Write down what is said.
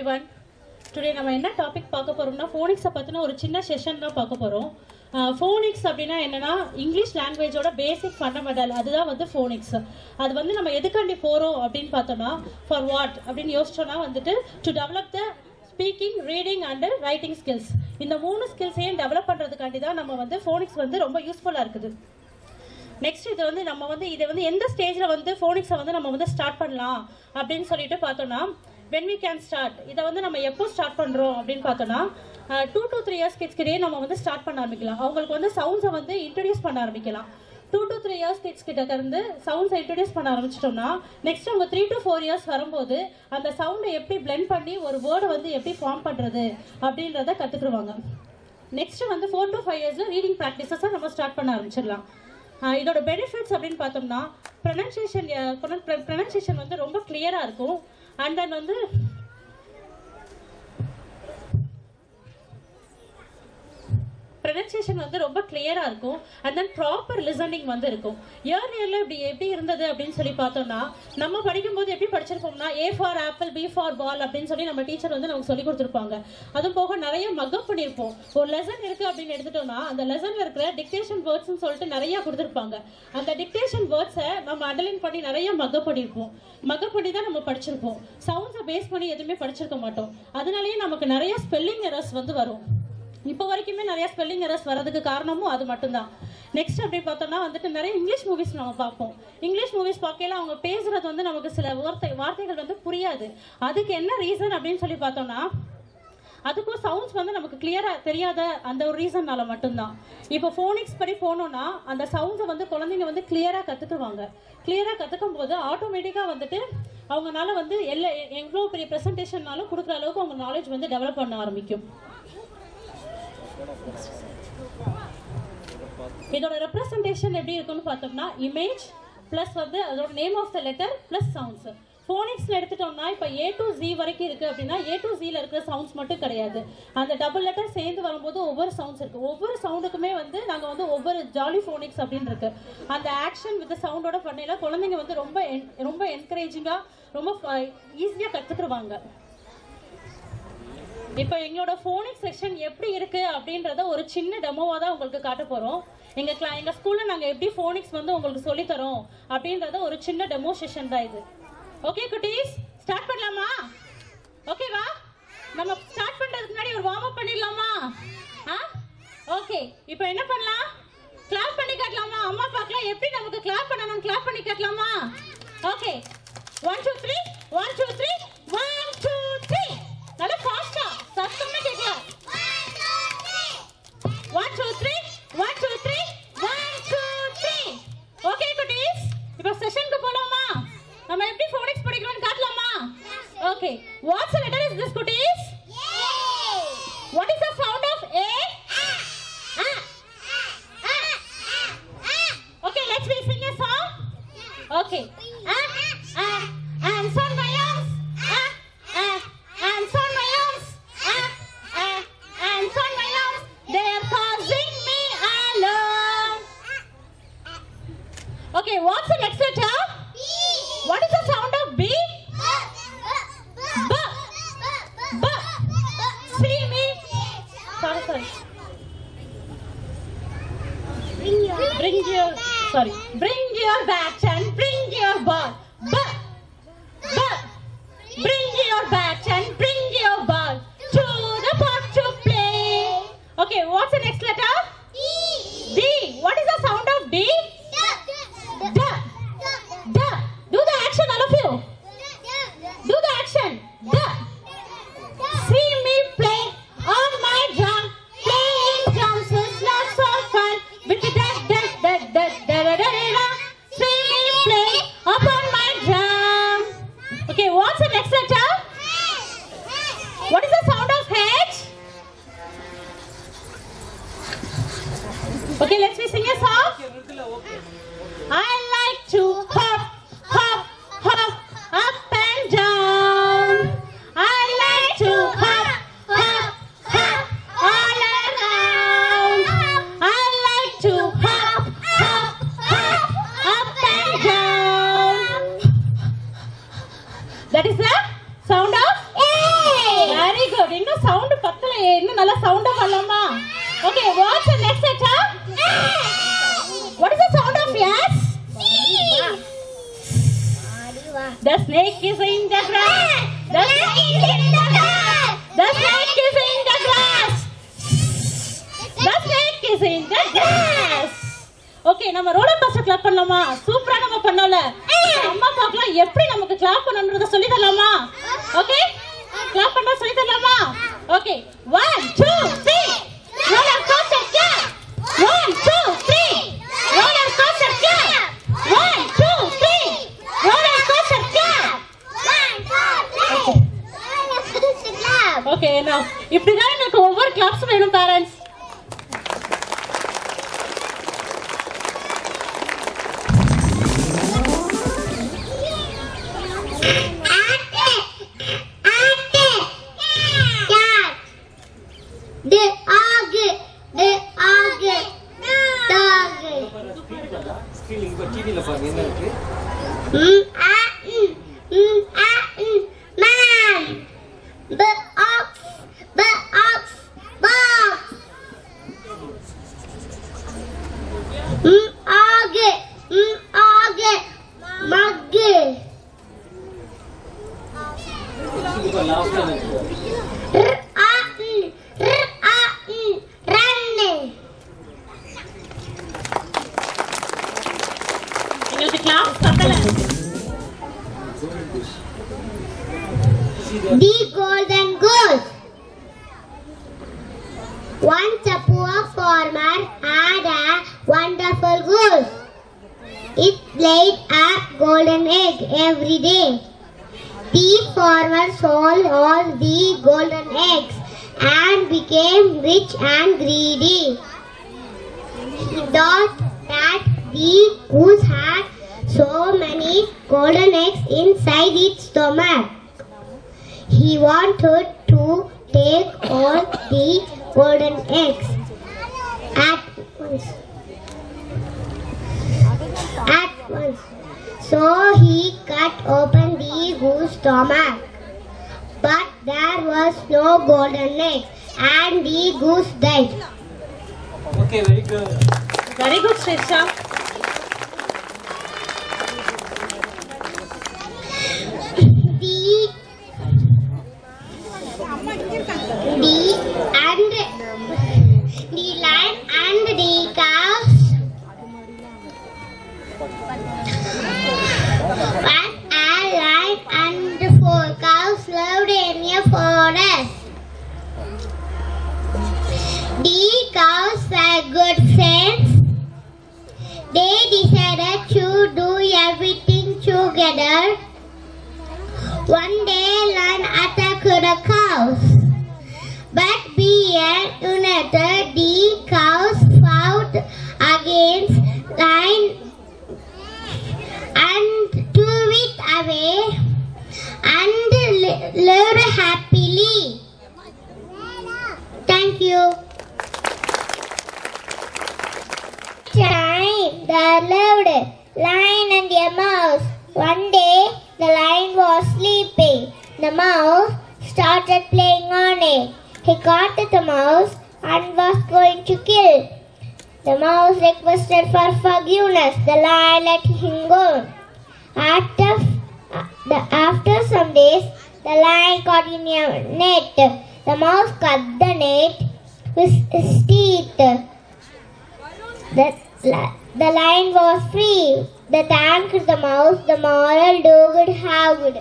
everyone. Today நம்ம என்ன topic பார்க்க போறோம்னா ஃபோனிக்ஸை பத்தின ஒரு சின்ன செஷன் தான் பார்க்க போறோம். ஃபோனிக்ஸ் அப்படின்னா என்னன்னா இங்கிலீஷ் லாங்குவேஜோட பேசிக் ஃபண்டமெண்டல், அதுதான் வந்து ஃபோனிக்ஸ். அது வந்து நம்ம எதுக்காண்டி போறோம் அப்படின்னு பார்த்தோம்னா ஃபார் வாட் அப்படின்னு யோசிச்சோம்னா வந்துட்டு to develop the speaking, reading and writing skills. இந்த 3 ஸ்கில்ஸையும் டெவலப் பண்றதுக்காண்டி தான் நம்ம வந்து ஃபோனிக்ஸ் வந்து ரொம்ப யூஸ்ஃபுல்லா இருக்குது. நெக்ஸ்ட் இது வந்து நம்ம வந்து இதை வந்து எந்த ஸ்டேஜில் வந்து ஃபோனிக்ஸை வந்து நம்ம வந்து ஸ்டார்ட் பண்ணலாம் அப்படின்னு சொல்லிட்டு பார்த்தோம்னா when we can start. இதை வந்து நம்ம எப்போ ஸ்டார்ட் பண்ணுறோம் அப்படின்னு பார்த்தோம்னா 2 to 3 years கிட்ஸ்கிட்டே நம்ம வந்து ஸ்டார்ட் பண்ண ஆரம்பிக்கலாம். அவங்களுக்கு வந்து சவுண்ட்ஸை வந்து இன்ட்ரடியூஸ் பண்ண ஆரம்பிக்கலாம். 2 to 3 years கிட்ஸ் கிட்ட இருந்து சவுண்ட்ஸை இன்ட்ரடியூஸ் பண்ண ஆரம்பிச்சிட்டோம்னா நெக்ஸ்ட் அவங்க 3 to 4 years வரும்போது அந்த சவுண்டை எப்படி பிளெண்ட் பண்ணி ஒரு வேர்டை வந்து எப்படி ஃபார்ம் பண்ணுறது அப்படின்றத கற்றுக்குருவாங்க. நெக்ஸ்ட் வந்து 4 to 5 years ரீடிங் ப்ராக்டிஸஸை நம்ம ஸ்டார்ட் பண்ண ஆரம்பிச்சிடலாம். இதோட பெனிஃபிட்ஸ் அப்படின்னு பார்த்தோம்னா ப்ரொனன்சியேஷன் வந்து ரொம்ப கிளியராக இருக்கும். அண்ட் தென் வந்து ப்ரொனன்சியேஷன் வந்து ரொம்ப கிளியராக இருக்கும். அண்ட் தென் ப்ராப்பர் லிசனிங் வந்து இருக்கும். இயர்லியரில் இப்படி எப்படி இருந்தது அப்படின்னு சொல்லி பார்த்தோம்னா நம்ம படிக்கும்போது எப்படி படிச்சிருப்போம்னா A for apple, B for ball அப்படின்னு சொல்லி நம்ம டீச்சர் வந்து நமக்கு சொல்லி கொடுத்துருப்பாங்க. அதுவும் போக நிறைய மக்கப் பண்ணியிருப்போம். ஒரு லெசன் இருக்குது அப்படின்னு எடுத்துட்டோம்னா அந்த லெசனில் இருக்கிற டிக்டேஷன் வேர்ட்ஸ்ன்னு சொல்லிட்டு நிறையா கொடுத்துருப்பாங்க. அந்த டிக்டேஷன் வேர்ட்ஸை நம்ம அண்டர்லைன் பண்ணி நிறைய மக்கப் பண்ணியிருப்போம். மக்கப் பண்ணி தான் நம்ம படிச்சிருப்போம். சவுண்ட்ஸை பேஸ் பண்ணி எதுவுமே படிச்சிருக்க மாட்டோம். அதனாலேயே நமக்கு நிறைய ஸ்பெல்லிங் எரர்ஸ் வந்து வரும். இப்போ வரைக்குமே நிறைய ஸ்பெல்லிங் எரர்ஸ் வரதுக்கு காரணமும் அது மட்டும்தான். நெக்ஸ்ட் அப்படி பார்த்தோம்னா வந்துட்டு நிறைய இங்கிலீஷ் மூவிஸ் நம்ம பார்ப்போம். இங்கிலீஷ் மூவிஸ் பார்க்கல அவங்க பேசுறது வந்து நமக்கு சில வார்த்தைகள் வந்து புரியாது. அதுக்கு என்ன ரீசன் அப்படின்னு சொல்லி பார்த்தோம்னா அதுக்கும் சவுண்ட்ஸ் வந்து நமக்கு கிளியராக தெரியாத அந்த ஒரு ரீசன்னால மட்டும்தான். இப்போ ஃபோனிக்ஸ் படி போனோம்னா அந்த சவுண்ட்ஸை வந்து குழந்தைங்க வந்து கிளியராக கற்றுக்குவாங்க. கிளியராக கற்றுக்கும் போது ஆட்டோமேட்டிக்காக வந்துட்டு அவங்களால வந்து எவ்வளோ பெரிய ப்ரெசன்டேஷன்னாலும் கொடுக்குற அளவுக்கு அவங்க நாலேஜ் வந்து டெவலப் பண்ண ஆரம்பிக்கும். இதோட ரெப்ரசன்டேஷன் எப்படி இருக்குன்னு பார்த்தோம்னா இமேஜ் பிளஸ் வந்து அதோட name of the letter plus sounds. ஃபோனிக்ஸ்ல எடுத்துட்டோம்னா இப்போ A to Z வரைக்கும் இருக்கு அப்படின்னா A to Zல இருக்கிற சவுண்ட்ஸ் மட்டும் கிடையாது. அந்த டபுள் லெட்டர் சேர்ந்து வரும்போது ஒவ்வொரு சவுண்ட்ஸ் இருக்கு. ஒவ்வொரு சவுண்டுக்குமே வந்து நாங்கள் வந்து ஒவ்வொரு ஜாலி ஃபோனிக்ஸ் அப்படின்னு இருக்கு. அந்த ஆக்ஷன் வித் சவுண்டோட பண்ணையில குழந்தைங்க வந்து ரொம்ப என்கரேஜிங்கா ரொம்ப ஈஸியாக கற்றுக்குருவாங்க. இப்போ எங்களோட ஃபோனிக்ஸ் செக்ஷன் எப்படி இருக்கு அப்படின்றத ஒரு சின்ன டெமோவாக தான் உங்களுக்கு காட்ட போகிறோம். எங்கள் ஸ்கூலில் நாங்கள் எப்படி ஃபோனிக்ஸ் வந்து உங்களுக்கு சொல்லித்தரோம் அப்படின்றத ஒரு சின்ன டெமோ செஷன் தான் இது. ஓகே குட்டீஸ், ஸ்டார்ட் பண்ணலாமா? ஓகேவா? நம்ம ஸ்டார்ட் பண்ணுறதுக்கு முன்னாடி ஒரு வார்ம் அப் பண்ணிடலாமா? ஓகே, இப்போ என்ன பண்ணலாம்? கிளாப் பண்ணி காட்டலாமா? அம்மா பார்க்கலாம் எப்படி நமக்கு கிளாப் பண்ணணும். கிளாப் பண்ணி காட்டலாமா? ஓகே, 1 2 3 1 2 3 1 2 3. நல்லா ஃபாஸ்டா சத்தமா கேட்கல. 1 2 3 1 2 3 1 2 3. ஓகே குட்டீஸ், இப்போ செஷனுக்கு போலாமா? நம்ம எப்படி ஃபோனிக்ஸ் படிக்கணும்னு காட்டலாமா? Okay, what's the letter is this குட்டீஸ்? A. What is the sound of A? Okay, let's sing a song. Okay. And sound my arms. And sound my arms. And sound my arms. They are causing me alarm. Okay, what's the next letter? B. What is the sound of B? B. B. See me. Sorry. Bring your bat and bring your ball. B. Bring your bat and bring your ball to the park to play. Okay, what's the next letter? D. What is the sound of D? D. Do the action, all of you. Do the action. D. See me play on my drum. Playing drums is lots of fun. With da. See me play upon my drum. Okay, what's the next letter? What is the sound of H? Okay, let's sing a song. I like to hop, hop, hop, up and down. I like to hop, hop, hop, all around. I like to hop, hop, hop, up and down. That is the sound of A. இன்னும் sound பத்தலையே, இன்னும் நல்லா சவுண்டா பண்ணலாமா? Okay, what's the next letter? What is the sound of S? The snake is in the grass. The snake is in the grass. The snake is in the grass. The snake is in the grass. Okay, நம்ம roller coaster clap பண்ணலாமா? சூப்பரா நம்ம பண்ணோம்ல. அம்மா பார்க்கலாம் எப்படி நமக்கு clap பண்ணனும்ன்றத சொல்லி தரலாமா? ஓகே, கிளாப் பண்ண சொல்லி தரலாமா? Okay, 1 2 3 roller coaster clap. 1 2 3 roller coaster clap. 1 2 3 roller coaster clap. 1 2 3 roller coaster clap. Okay, now இப்படி தான் எனக்கு ஒவ்வொரு கிளாப்ஸ் வேணும் parents. The golden goose. Once a poor farmer had a wonderful goose. It laid a golden egg every day. The farmer sold all the golden eggs and became rich and greedy. He thought that the goose had so many golden eggs inside its stomach. He wanted to take all the golden eggs at once. So he cut open the goose stomach. But there was no golden eggs and the goose died. Okay, very good. Very good, Shresha. The lion and the cows. One a lion and 4 cows lived in a forest. The cows were good friends. They decided to do everything together. One day, lion attacked the cows. But being united, the cows fought against lion and threw it away and lived happily. Thank you. Time there lived lion and a mouse. One day, the lion was sleeping. The mouse started playing on it. He caught the mouse and was going to kill. The mouse requested for forgiveness. The lion let him go. After some days, the lion caught in a net. The mouse cut the net with his teeth. The lion was free. The thanked the mouse. The moral, do good, have good.